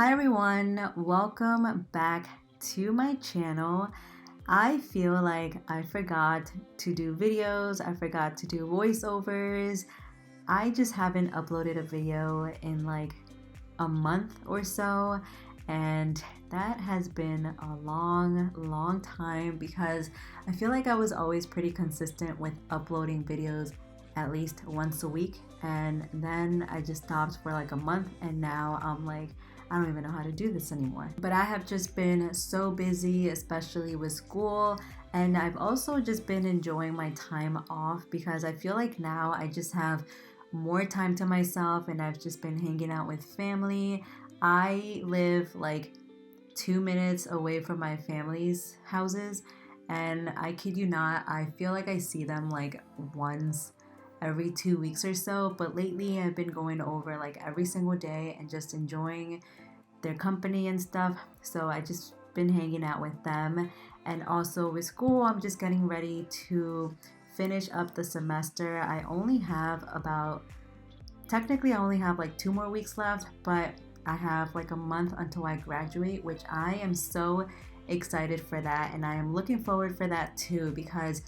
Hi everyone, welcome back to my channel. I feel like I forgot to do videos, I forgot to do voiceovers. I just haven't uploaded a video in like a month or so, and that has been a long time because I feel like I was always pretty consistent with uploading videos at least once a week, and then I just stopped for like a month, and now I'm like, I don't even know how to do this anymore. But I have just been so busy, especially with school, and I've also just been enjoying my time off because I feel like now I just have more time to myself and I've just been hanging out with family. I live like 2 minutes away from my family's houses, and I kid you not, I feel like I see them like once every 2 weeks or so. But lately I've been going over like every single day and just enjoying their company and stuff. So I just been hanging out with them. And also with school, I'm just getting ready to finish up the semester. Technically I only have like 2 more weeks left, but I have like a month until I graduate, which I am so excited for that, and I am looking forward for that too because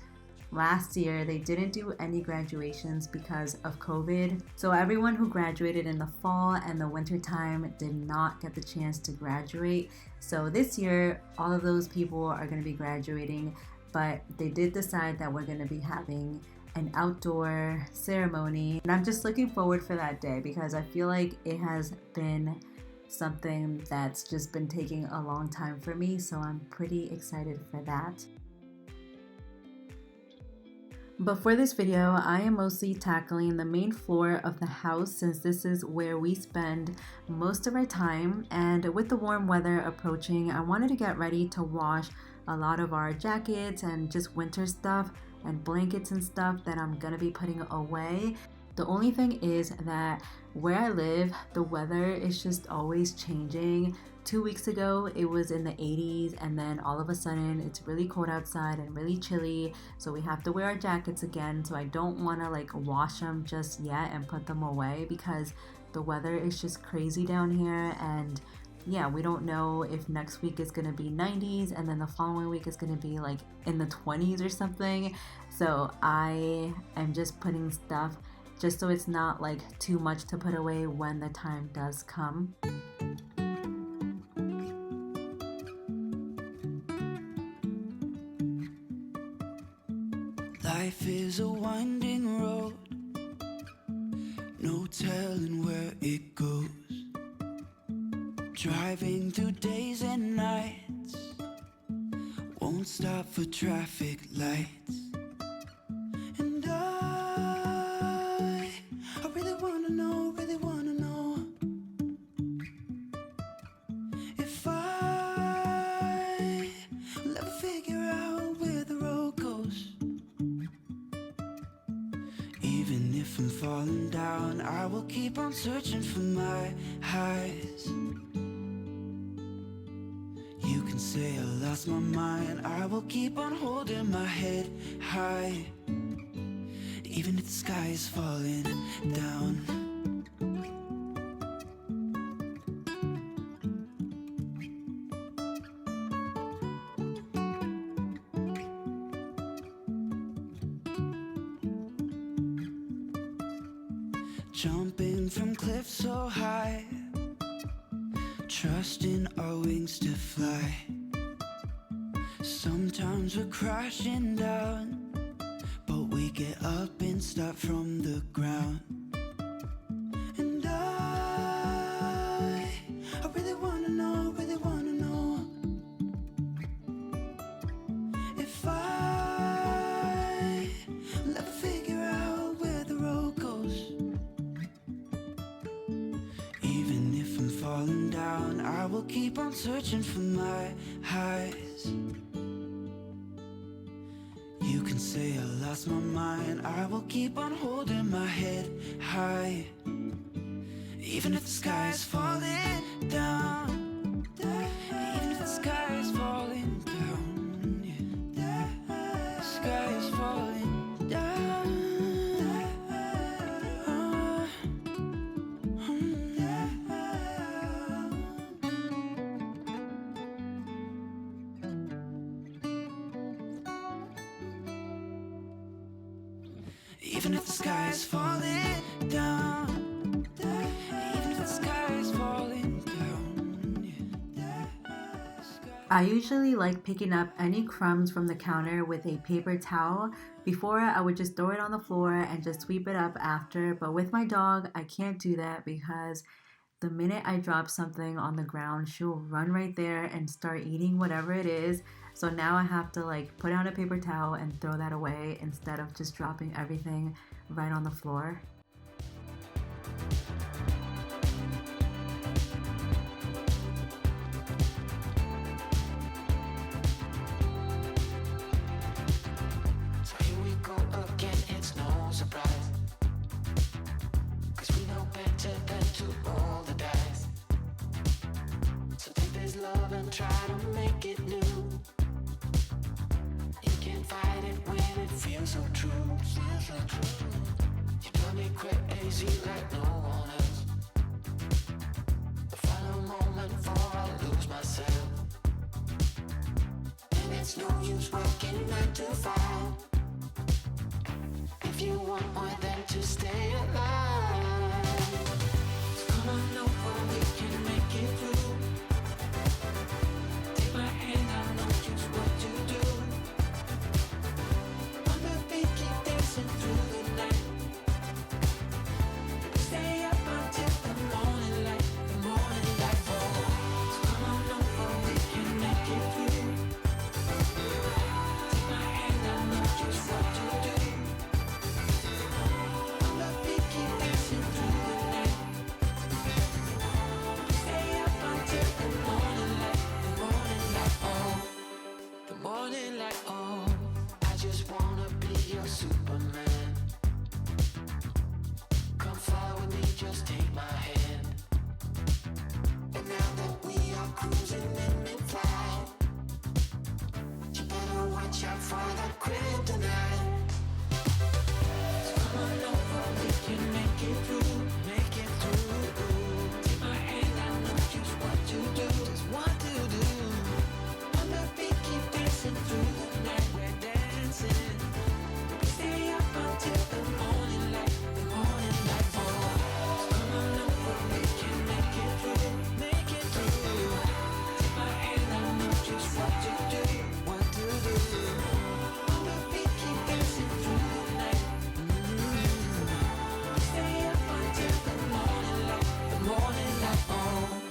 last year they didn't do any graduations because of COVID. So everyone who graduated in the fall and the winter time did not get the chance to graduate. So this year all of those people are going to be graduating, but they did decide that we're going to be having an outdoor ceremony, and I'm just looking forward for that day because I feel like it has been something that's just been taking a long time for me, so I'm pretty excited for that. But for this video, I am mostly tackling the main floor of the house since this is where we spend most of our time, and with the warm weather approaching, I wanted to get ready to wash a lot of our jackets and just winter stuff and blankets and stuff that I'm gonna be putting away. The only thing is that where I live, the weather is just always changing. 2 weeks ago, it was in the 80s, and then all of a sudden, it's really cold outside and really chilly, so we have to wear our jackets again. So I don't want to like wash them just yet and put them away because the weather is just crazy down here, and yeah, we don't know if next week is going to be 90s and then the following week is going to be like in the 20s or something. So I am just putting stuff just so it's not like too much to put away when the time does come. Life is a winding road, no telling where it goes. Driving through days and nights, won't stop for traffic lights. And I really wanna know if I will ever figure out where the road goes. Even if I'm falling down, I will keep on searching for my highs. You can say I lost my mind, I will keep on holding my head high. Even if the sky is falling down. Jumping from cliffs so high, trusting our wings to fly. Sometimes we're crashing down, but we get up and start from the ground. And I really wanna know if I will ever figure out where the road goes. Even if I'm falling down, I will keep on searching for my highs. You can say I lost my mind, I will keep on holding my head high. Even if the sky is falling down. Even if the sky is falling down, yeah. The sky is falling down. Even if the sky is falling down, even if the sky is falling down, yeah. I usually like picking up any crumbs from the counter with a paper towel. Before, I would just throw it on the floor and just sweep it up after, but with my dog, I can't do that because the minute I drop something on the ground, she'll run right there and start eating whatever it is. So now I have to like put out a paper towel and throw that away instead of just dropping everything right on the floor. So here we go again, it's no surprise, 'cause we know better than to roll the dice. So take this love and try to make it new. You can't fight it when it feels so true. You drive me crazy like no one else. The final moment before I lose myself. And it's no use working 9 to 5 if you want more than to stay alive. So come on over, we can make it through. Take my hand, I know just what to do. On the beat, keep dancing through the night. Stay up until the morning light, the morning light falls. So come on over, we can make it through. Take my hand, I know just what to do. On the beat, keep dancing through the night. Stay up until the morning light, oh, the morning light, oh. I just wanna be your Superman. Come fly with me, just take my hand. And now that we are cruising in mid-flight, you better watch out for the kryptonite. So come on over, we can make it through, make it through. Take my hand, I know just what to do, just what to do. On the beat, keep dancing through the night, we're dancing. Stay up until the morning light, the morning light falls. So come on over, we can make it through, make it through. Take my hand, I know just what to do, what to do. On the beat, keep dancing through the night. Stay up until the morning light, oh.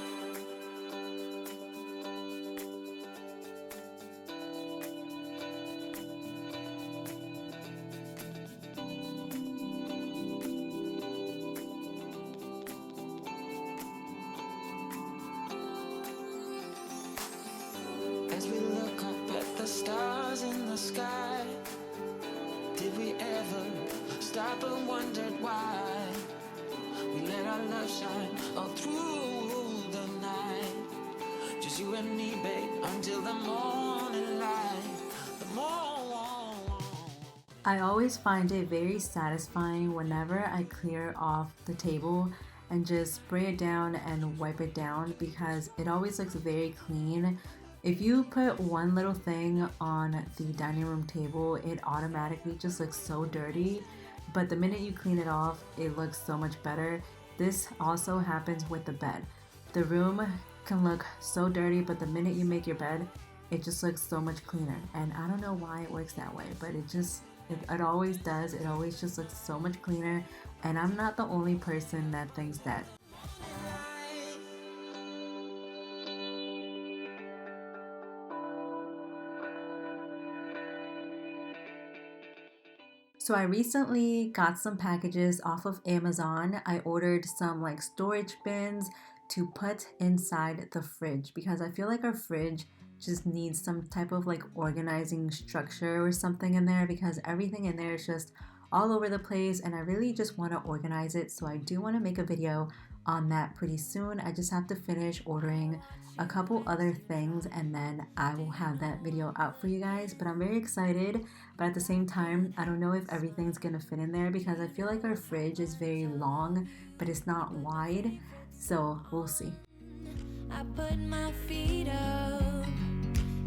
As we look up at the stars in the sky, did we ever stop and wondered why we let our love shine all through the night? Just you and me, babe, until the morning light, the I always find it very satisfying whenever I clear off the table and just spray it down and wipe it down because it always looks very clean. If you put one little thing on the dining room table, it automatically just looks so dirty. But the minute you clean it off, it looks so much better. This also happens with the bed. The room can look so dirty, but the minute you make your bed, it just looks so much cleaner. And I don't know why it works that way, but it always does. It always just looks so much cleaner. And I'm not the only person that thinks that. So I recently got some packages off of Amazon. I ordered some like storage bins to put inside the fridge because I feel like our fridge just needs some type of like organizing structure or something in there because everything in there is just all over the place and I really just want to organize it. So I do want to make a video on that pretty soon. I just have to finish ordering a couple other things and then I will have that video out for you guys. But I'm very excited, but at the same time I don't know if everything's gonna fit in there because I feel like our fridge is very long but it's not wide, so we'll see. I put my feet up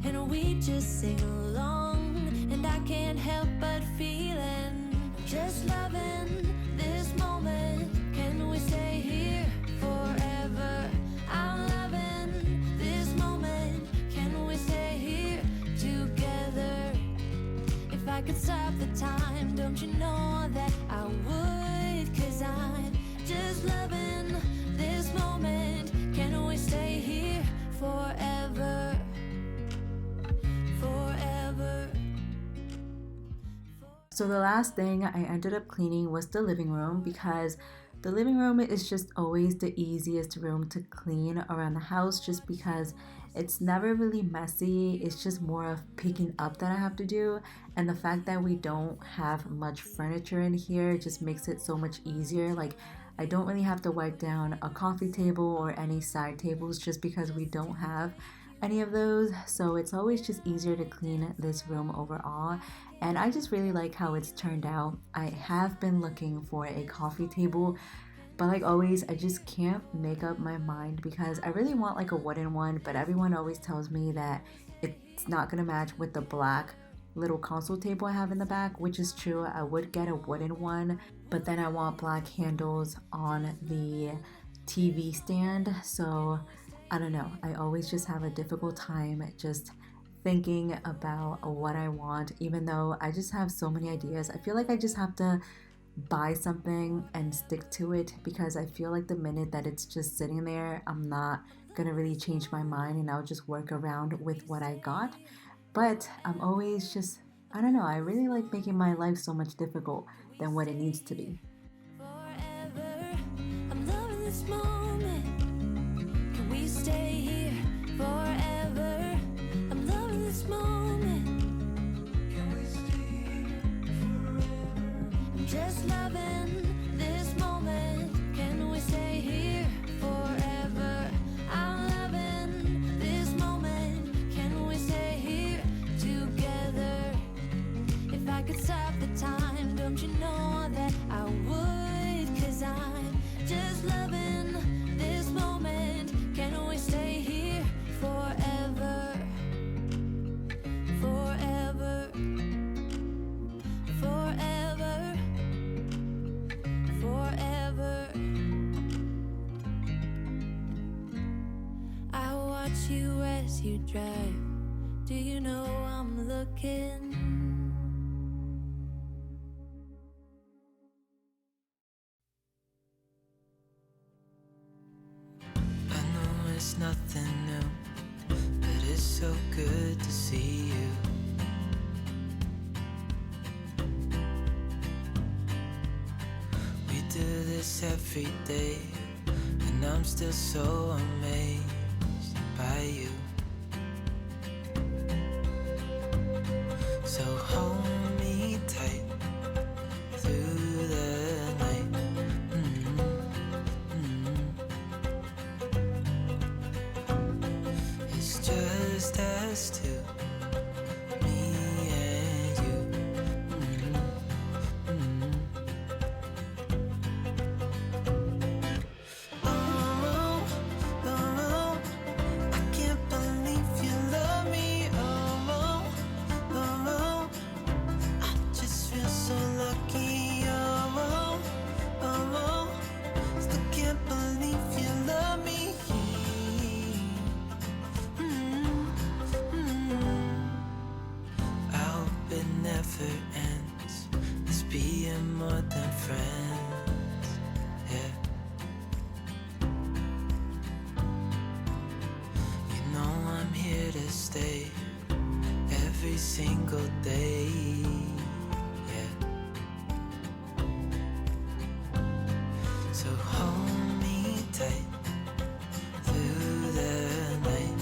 and we just sing along and I can't help but feeling just loving this moment. Can we stay here forever? I'm loving this moment. Can we stay here together? If I could stop the time, don't you know that I would? 'Cause I'm just loving this moment. Can we stay here forever? Forever. So the last thing I ended up cleaning was the living room, because the living room is just always the easiest room to clean around the house, just because it's never really messy. It's just more of picking up that I have to do, and the fact that we don't have much furniture in here just makes it so much easier. Like, I don't really have to wipe down a coffee table or any side tables just because we don't have any of those. So it's always just easier to clean this room overall, and I just really like how it's turned out. I have been looking for a coffee table, but like always, I just can't make up my mind, because I really want like a wooden one, but everyone always tells me that it's not gonna match with the black little console table I have in the back, which is true. I would get a wooden one, but then I want black handles on the TV stand. So I don't know. I always just have a difficult time just thinking about what I want, even though I just have so many ideas. I feel like I just have to buy something and stick to it, because I feel like the minute that it's just sitting there, I'm not gonna really change my mind, and I'll just work around with what I got. But I'm always just, I don't know, I really like making my life so much difficult than what it needs to be. Forever, I'm loving this moment. Can we stay here forever? I'm loving this moment. Can we stay here forever? I'm just loving this moment. Can we stay here forever? I'm loving this moment. Can we stay here together? If I could stop the time, don't you know that I would? 'Cause I'm just loving this moment. Can we stay here forever? Forever. Forever. Forever. I watch you as you drive. Do you know I'm looking? I know it's nothing new, but it's so good to see you. We do this every day, and I'm still so amazed by you. So hold me tight through the night. It's just us two, me and you. Oh, oh, I can't believe you love me. Oh, oh, I just feel so lucky. Oh, oh, still can't believe you love me. I hope it never ends. Let's be more than friends. Yeah. You know I'm here to stay every single day. Yeah. So hold me tight through the night.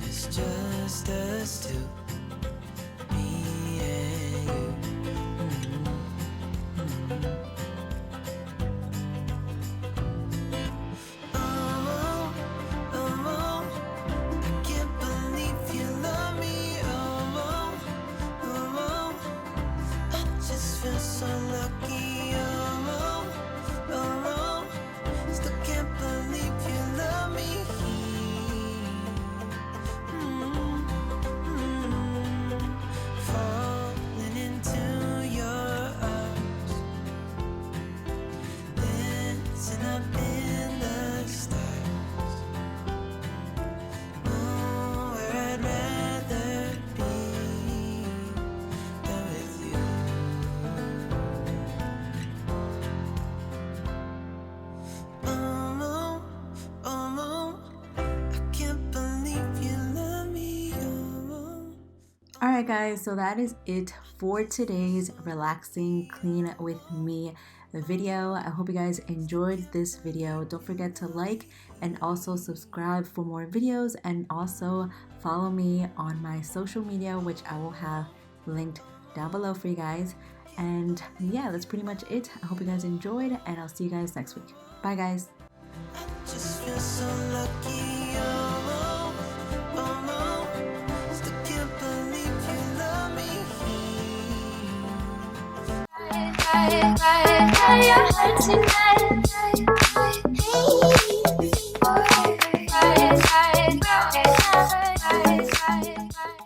It's just us two, me and you. Oh, oh, Alright guys, so that is it for today's relaxing clean with me video. I hope you guys enjoyed this video. Don't forget to like and also subscribe for more videos, and also follow me on my social media, which I will have linked down below for you guys. And yeah, that's pretty much it. I hope you guys enjoyed, and I'll see you guys next week. Bye guys. Just feel so lucky, oh, oh, oh. Still can't believe you love me. Your heart tonight.